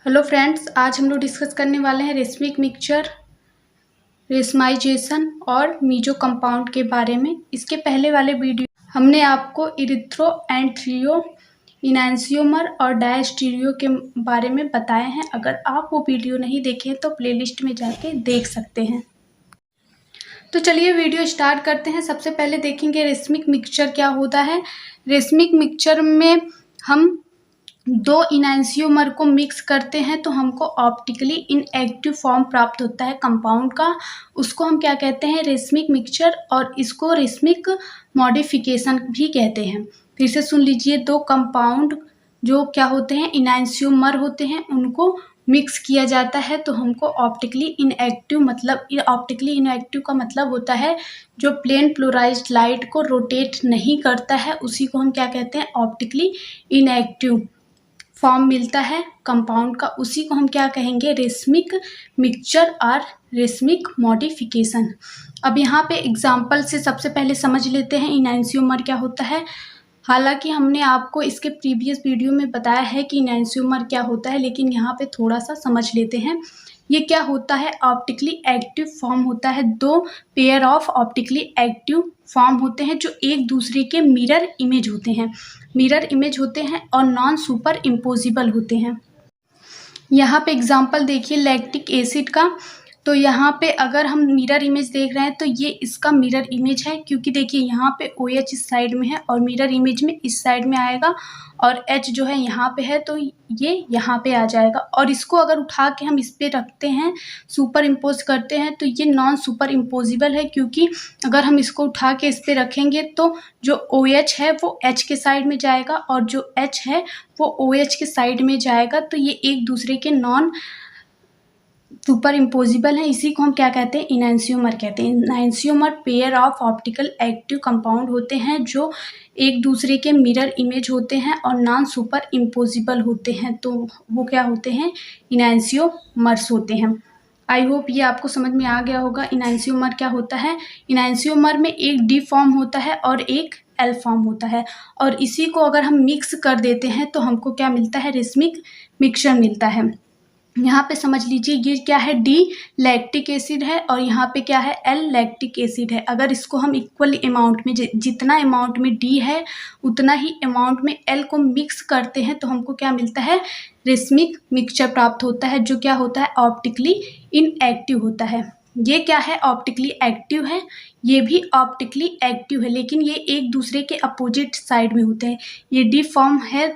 Hello friends, आज हम लोग डिस्कस करने वाले हैं रेसमिक मिक्सचर, रेसमाइजेशन और मीजो कंपाउंड के बारे में। इसके पहले वाले वीडियो हमने आपको इरिथ्रो एंड ट्रियो, इनैंसियोमर और डायस्टीरियो के बारे में बताए हैं। अगर आप वो वीडियो नहीं देखे तो प्लेलिस्ट में जाके देख सकते हैं। तो चलिए वीडियो स्टार्ट करते हैं। सबसे पहले देखेंगे रेसमिक मिक्सचर क्या होता है। रेसमिक मिक्सचर में हम दो इनैंसियोमर को मिक्स करते हैं तो हमको ऑप्टिकली इनएक्टिव फॉर्म प्राप्त होता है कंपाउंड का। उसको हम क्या कहते हैं, रेसमिक मिक्सचर, और इसको रेसमिक मॉडिफिकेशन भी कहते हैं। फिर से सुन लीजिए, दो कंपाउंड जो क्या होते हैं, इनैंसियोमर होते हैं, उनको मिक्स किया जाता है तो हमको ऑप्टिकली इनएक्टिव, मतलब ऑप्टिकली इनएक्टिव का मतलब होता है जो प्लेन पोलराइज्ड लाइट को रोटेट नहीं करता है, उसी को हम क्या कहते हैं, ऑप्टिकली इनएक्टिव फॉर्म मिलता है कंपाउंड का, उसी को हम क्या कहेंगे, रेसमिक मिक्सचर और रेसमिक मॉडिफिकेशन। अब यहाँ पे एग्जांपल से सबसे पहले समझ लेते हैं इनैंसियोमर क्या होता है। हालांकि हमने आपको इसके प्रीवियस वीडियो में बताया है कि इनैंसियोमर क्या होता है, लेकिन यहाँ पे थोड़ा सा समझ लेते हैं। ये क्या होता है, ऑप्टिकली एक्टिव फॉर्म होता है। दो pair of optically active form होते हैं जो एक दूसरे के मिरर इमेज होते हैं और नॉन सुपर इम्पोजिबल होते हैं। यहाँ पे एग्जांपल देखिए लैक्टिक एसिड का। तो यहाँ पे अगर हम मिरर इमेज देख रहे हैं तो ये इसका मिरर इमेज है, क्योंकि देखिए यहाँ पे OH इस साइड में है और मिरर इमेज में इस साइड में आएगा, और H जो है यहाँ पे है तो ये यहाँ पे आ जाएगा। और इसको अगर उठा के हम इस पे रखते हैं, सुपर इम्पोज करते हैं, तो ये नॉन सुपर इम्पोजिबल है, क्योंकि अगर हम इसको उठा के इस पे रखेंगे तो जो OH है वो H के साइड में जाएगा और जो H है वो OH के साइड में जाएगा। तो ये एक दूसरे के नॉन सुपर इम्पोजिबल है। इसी को हम क्या कहते हैं, इनैंसियोमर कहते हैं। Enantiomer pair of optical active compound होते हैं जो एक दूसरे के मिरर इमेज होते हैं और नॉन सुपर इम्पोजिबल होते हैं, तो वो क्या होते हैं, इनैंसियोमर्स होते हैं। आई होप ये आपको समझ में आ गया होगा इनैंसियोमर क्या होता है। इनैंसियोमर में एक डी फॉर्म होता है और एक एल फॉर्म होता है, और इसी को अगर हम मिक्स कर देते हैं तो हमको क्या मिलता है, रेसमिक मिक्सचर मिलता है। यहाँ पे समझ लीजिए ये क्या है, डी लैक्टिक एसिड है और यहाँ पे क्या है, एल लैक्टिक एसिड है। अगर इसको हम इक्वल अमाउंट में, जितना अमाउंट में डी है उतना ही अमाउंट में एल को मिक्स करते हैं तो हमको क्या मिलता है, रेसमिक मिक्सचर प्राप्त होता है, जो क्या होता है, ऑप्टिकली इनएक्टिव होता है। ये क्या है, ऑप्टिकली एक्टिव है, ये भी ऑप्टिकली एक्टिव है, लेकिन ये एक दूसरे के अपोजिट साइड में होते हैं। ये डी फॉर्म है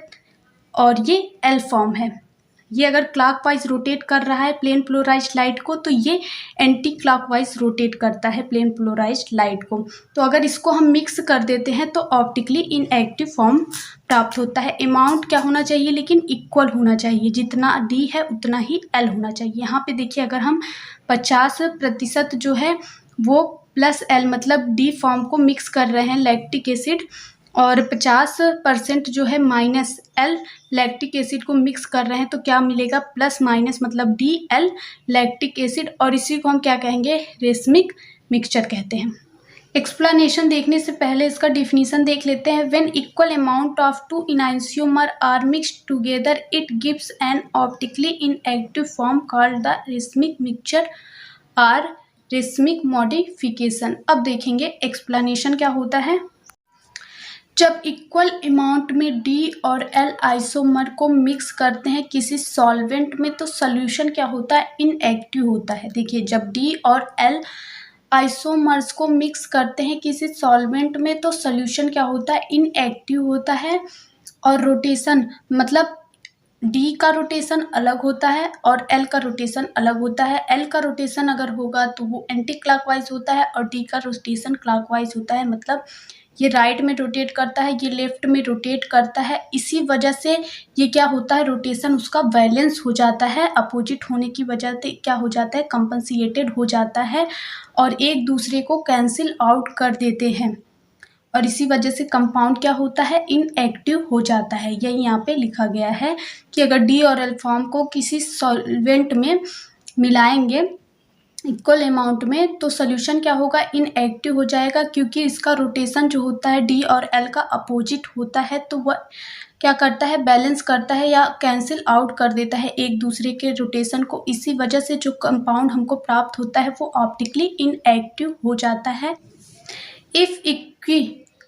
और ये एल फॉर्म है। ये अगर क्लॉकवाइज रोटेट कर रहा है प्लेन पोलराइज्ड लाइट को, तो ये एंटी क्लॉकवाइज रोटेट करता है प्लेन पोलराइज्ड लाइट को। तो अगर इसको हम मिक्स कर देते हैं तो ऑप्टिकली इनएक्टिव फॉर्म प्राप्त होता है। अमाउंट क्या होना चाहिए, लेकिन इक्वल होना चाहिए, जितना डी है उतना ही एल होना चाहिए। यहाँ पे देखिए अगर हम 50% जो है वो प्लस एल, मतलब डी फॉर्म को मिक्स कर रहे हैं लैक्टिक एसिड, और 50% जो है माइनस एल लैक्टिक एसिड को मिक्स कर रहे हैं, तो क्या मिलेगा, प्लस माइनस, मतलब डी एल लैक्टिक एसिड, और इसी को हम क्या कहेंगे, रेसमिक मिक्सचर कहते हैं। एक्सप्लेनेशन देखने से पहले इसका डिफिनीशन देख लेते हैं। When equal amount of two enantiomers are mixed together it gives an optically inactive form called the racemic mixture और रेसमिक मॉडिफिकेशन। अब देखेंगे एक्सप्लेनेशन क्या होता है। जब इक्वल अमाउंट में डी और एल आइसोमर को मिक्स करते हैं किसी सॉल्वेंट में, तो सॉल्यूशन क्या होता है, इनएक्टिव होता है। देखिए जब डी और एल आइसोमर्स को मिक्स करते हैं किसी सॉल्वेंट में तो सॉल्यूशन क्या होता है, इनएक्टिव होता है। और रोटेशन, मतलब डी का रोटेशन अलग होता है और एल का रोटेशन अलग होता है। एल का रोटेशन अगर होगा तो वो एंटी क्लॉकवाइज होता है और डी का रोटेशन क्लॉकवाइज होता है, मतलब ये राइट में रोटेट करता है, ये लेफ्ट में रोटेट करता है। इसी वजह से ये क्या होता है, रोटेशन उसका बैलेंस हो जाता है, अपोजिट होने की वजह से क्या हो जाता है, कंपनसेटेड हो जाता है और एक दूसरे को कैंसिल आउट कर देते हैं, और इसी वजह से कंपाउंड क्या होता है, इनएक्टिव हो जाता है। यही यहाँ पे लिखा गया है कि अगर डी और एल फॉर्म को किसी सॉल्वेंट में मिलाएंगे इक्वल अमाउंट में, तो सोल्यूशन क्या होगा, इनएक्टिव हो जाएगा, क्योंकि इसका रोटेशन जो होता है डी और एल का अपोजिट होता है, तो वह क्या करता है, बैलेंस करता है या कैंसिल आउट कर देता है एक दूसरे के रोटेशन को। इसी वजह से जो कंपाउंड हमको प्राप्त होता है वो ऑप्टिकली इनएक्टिव हो जाता है। If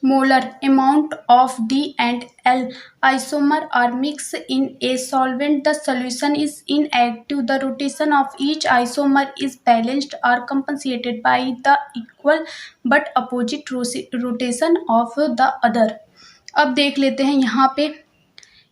equimolar amount of D and L isomer are mixed in a solvent, the solution is inactive. The rotation of each isomer is balanced or compensated by the equal but opposite rotation of the other. अब देख लेते हैं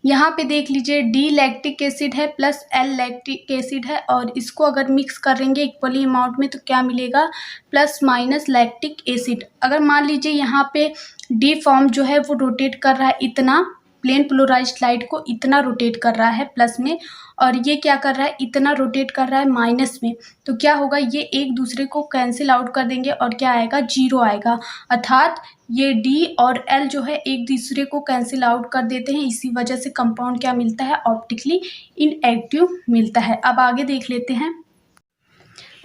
यहाँ पे देख लीजिए, D lactic acid है plus L lactic acid है, और इसको अगर मिक्स करेंगे इक्वली अमाउंट में तो क्या मिलेगा, प्लस माइनस लैक्टिक एसिड। अगर मान लीजिए यहाँ पे डी फॉर्म जो है वो रोटेट कर रहा है इतना, प्लेन पोलराइज्ड लाइट को इतना रोटेट कर रहा है प्लस में, और ये क्या कर रहा है, इतना रोटेट कर रहा है माइनस में, तो क्या होगा, ये एक दूसरे को कैंसिल आउट कर देंगे और क्या आएगा, जीरो आएगा। अर्थात ये डी और एल जो है एक दूसरे को कैंसिल आउट कर देते हैं, इसी वजह से कंपाउंड क्या मिलता है, ऑप्टिकली इनएक्टिव मिलता है। अब आगे देख लेते हैं।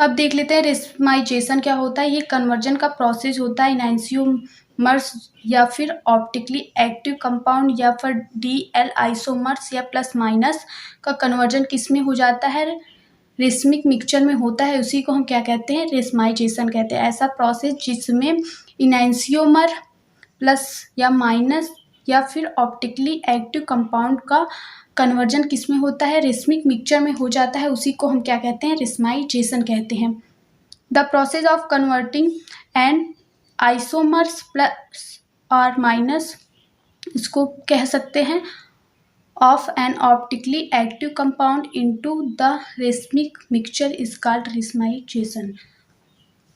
अब देख लेते हैं रेस्माइजेशन क्या होता है। ये कन्वर्जन का प्रोसेस होता है इनैंसियोमर्स या फिर ऑप्टिकली एक्टिव कंपाउंड या फिर डी एल आइसोमर्स या प्लस माइनस का कन्वर्जन किस में हो जाता है, रेशमिक मिक्सचर में होता है, उसी को हम क्या कहते हैं, रेस्माइजेशन कहते हैं। ऐसा प्रोसेस जिसमें इनैंसियोमर प्लस या माइनस या फिर ऑप्टिकली एक्टिव कंपाउंड का कन्वर्जन किस में होता है, रेशमिक मिक्सचर में हो जाता है, उसी को हम क्या कहते हैं, रेस्माइजेशन कहते हैं। The process of converting and isomers plus और माइनस, इसको कह सकते हैं, of an optically active compound into the racemic mixture is called racemisation.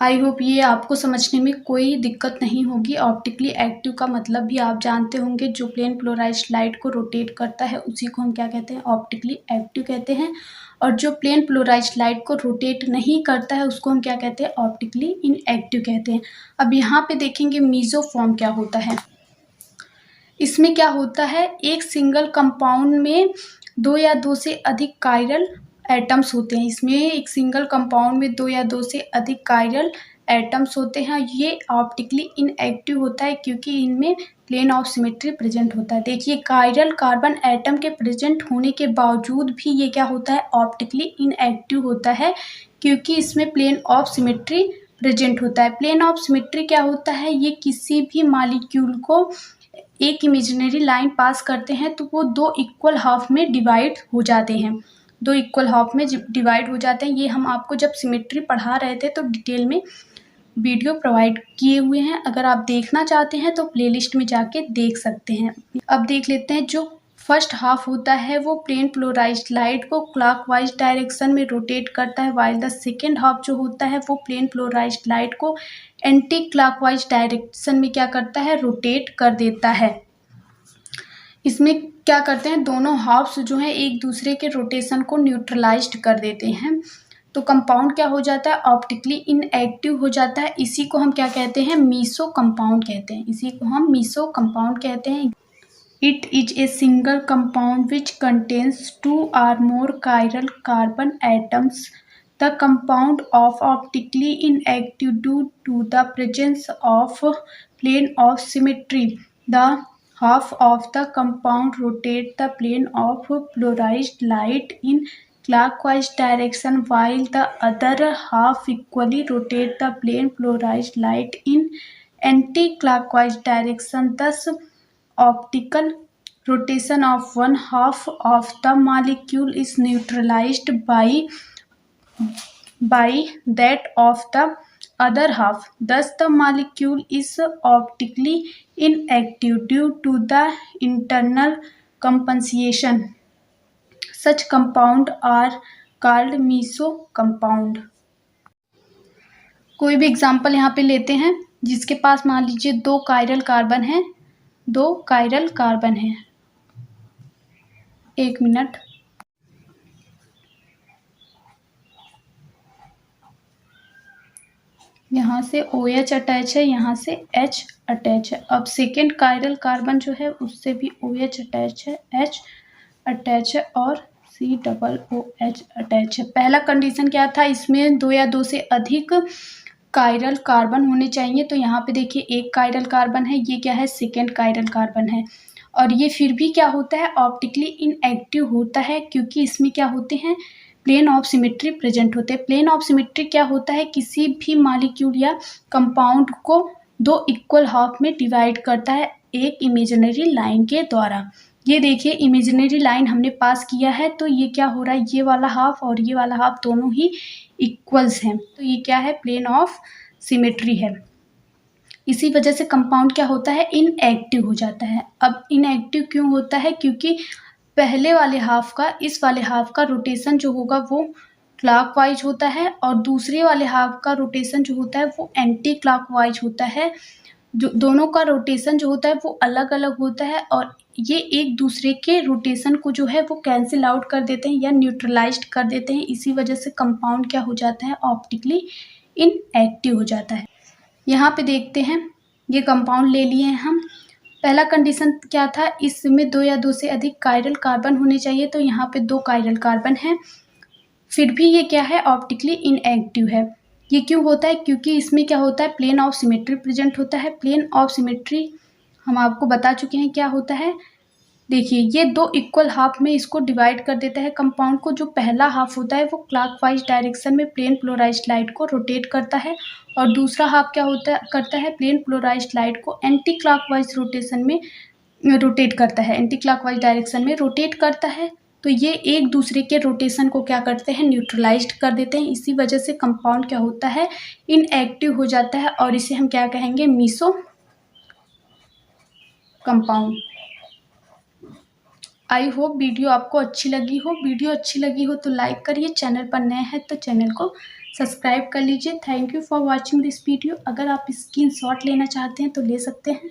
I hope ये आपको समझने में कोई दिक्कत नहीं होगी। ऑप्टिकली एक्टिव का मतलब भी आप जानते होंगे, जो प्लेन पोलराइज्ड लाइट को रोटेट करता है उसी को हम क्या कहते हैं, ऑप्टिकली एक्टिव कहते हैं, और जो प्लेन पोलराइज्ड लाइट को रोटेट नहीं करता है उसको हम क्या कहते हैं, ऑप्टिकली इनएक्टिव कहते हैं। अब यहाँ पे देखेंगे मीसोफॉर्म क्या होता है। इसमें क्या होता है, एक सिंगल कंपाउंड में दो या दो से अधिक कायरल एटम्स होते हैं। इसमें एक सिंगल कंपाउंड में दो या दो से अधिक कायरल एटम्स होते हैं। ये ऑप्टिकली इनएक्टिव होता है क्योंकि इनमें प्लेन ऑफ सिमेट्री प्रेजेंट होता है। देखिए, कायरल कार्बन एटम के प्रेजेंट होने के बावजूद भी ये क्या होता है, ऑप्टिकली इनएक्टिव होता है, क्योंकि इसमें प्लेन ऑफ सिमेट्री प्रेजेंट होता है। प्लेन ऑफ सिमेट्री क्या होता है, ये किसी भी मॉलिक्यूल को एक इमेजिनरी लाइन पास करते हैं तो वो दो इक्वल हाफ में डिवाइड हो जाते हैं, दो इक्वल हाफ में डिवाइड हो जाते हैं। ये हम आपको जब सिमेट्री पढ़ा रहे थे तो डिटेल में वीडियो प्रोवाइड किए हुए हैं, अगर आप देखना चाहते हैं तो प्लेलिस्ट में जाके देख सकते हैं। अब देख लेते हैं, जो फर्स्ट हाफ होता है वो प्लेन पोलराइज्ड लाइट को क्लॉकवाइज डायरेक्शन में रोटेट करता है, वाइल द सेकेंड हाफ जो होता है वो प्लेन पोलराइज्ड लाइट को एंटी क्लॉकवाइज डायरेक्शन में क्या करता है, रोटेट कर देता है। इसमें क्या करते हैं, दोनों हाफ्स जो हैं एक दूसरे के रोटेशन को न्यूट्रलाइज्ड कर देते हैं, तो कंपाउंड क्या हो जाता है, ऑप्टिकली इनएक्टिव हो जाता है। इसी को हम क्या कहते हैं, मीसो कंपाउंड कहते हैं, इसी को हम मीसो कंपाउंड कहते हैं। It is a single compound which contains two or more chiral carbon atoms. The compound of optically inactive due to the presence of plane of symmetry. The half of the compound rotate the plane of polarized light in clockwise direction, while the other half equally rotate the plane polarized light in anti-clockwise direction. Thus, optical rotation of one half of the molecule is neutralized by that of the other half. Thus, the molecule is optically inactive due to the internal compensation. Such compound are called meso compound. कोई भी example यहाँ पे लेते हैं, जिसके पास मान लीजिए दो कायरल कार्बन है, दो कायरल कार्बन है। एक मिनट, यहाँ से OH अटैच है, यहाँ से H अटैच है। अब सेकेंड कायरल कार्बन जो है उससे भी OH अटैच है, H अटैच है, और COOH अटैच है। पहला कंडीशन क्या था, इसमें 2 या 2 से अधिक कायरल कार्बन होने चाहिए। तो यहाँ पे देखिए एक कायरल कार्बन है, ये क्या है, सेकेंड कायरल कार्बन है। और ये फिर भी क्या होता है, ऑप्टिकली इनएक्टिव होता है, क्योंकि इसमें क्या होते हैं, प्लेन ऑफ सिमेट्री प्रेजेंट होते हैं। प्लेन ऑफ सिमेट्री क्या होता है, किसी भी मॉलिक्यूल या कंपाउंड को 2 इक्वल हाफ में डिवाइड करता है एक इमेजिनरी लाइन के द्वारा। ये देखिए इमेजिनरी लाइन हमने पास किया है, तो ये क्या हो रहा है, ये वाला हाफ और ये वाला हाफ दोनों ही इक्वल्स हैं, तो ये क्या है, प्लेन ऑफ सिमेट्री है। इसी वजह से कंपाउंड क्या होता है, इनएक्टिव हो जाता है। अब इनएक्टिव क्यों होता है, क्योंकि पहले वाले हाफ का इस वाले हाफ का रोटेशन जो होगा वो क्लॉकवाइज होता है, और दूसरे वाले हाफ का रोटेशन जो होता है वो एंटी क्लॉकवाइज होता है। जो दोनों का रोटेशन जो होता है वो अलग अलग होता है, और ये एक दूसरे के रोटेशन को जो है वो कैंसिल आउट कर देते हैं या न्यूट्रलाइज्ड कर देते हैं। इसी वजह से कंपाउंड क्या हो जाता है, ऑप्टिकली इनएक्टिव हो जाता है। यहाँ पे देखते हैं, ये कंपाउंड ले लिए हैं हम। पहला कंडीशन क्या था, इसमें 2 या 2 से अधिक कायरल कार्बन होने चाहिए, तो यहाँ पे 2 कायरल कार्बन है। फिर भी ये क्या है, ऑप्टिकली इनएक्टिव है। ये क्यों होता है, क्योंकि इसमें क्या होता है, प्लेन ऑफ सिमेट्री प्रेजेंट होता है। प्लेन ऑफ सिमेट्री हम आपको बता चुके हैं क्या होता है। देखिए ये 2 इक्वल हाफ में इसको डिवाइड कर देता है कंपाउंड को। जो पहला हाफ होता है वो क्लॉकवाइज डायरेक्शन में प्लेन पोलराइज्ड लाइट को रोटेट करता है, और दूसरा हाफ क्या करता है, प्लेन पोलराइज्ड लाइट को एंटी क्लॉकवाइज रोटेशन में रोटेट करता है, एंटी क्लॉकवाइज डायरेक्शन में रोटेट करता है। तो ये एक दूसरे के रोटेशन को क्या करते हैं, न्यूट्रलाइज्ड कर देते हैं। इसी वजह से कंपाउंड क्या होता है, इनएक्टिव हो जाता है, और इसे हम क्या कहेंगे, meso compound. I hope video आपको अच्छी लगी हो। वीडियो अच्छी लगी हो तो लाइक करिए, चैनल पर नए हैं तो चैनल को सब्सक्राइब कर लीजिए। Thank you for watching this video. अगर आप स्क्रीनशॉट लेना चाहते हैं तो ले सकते हैं।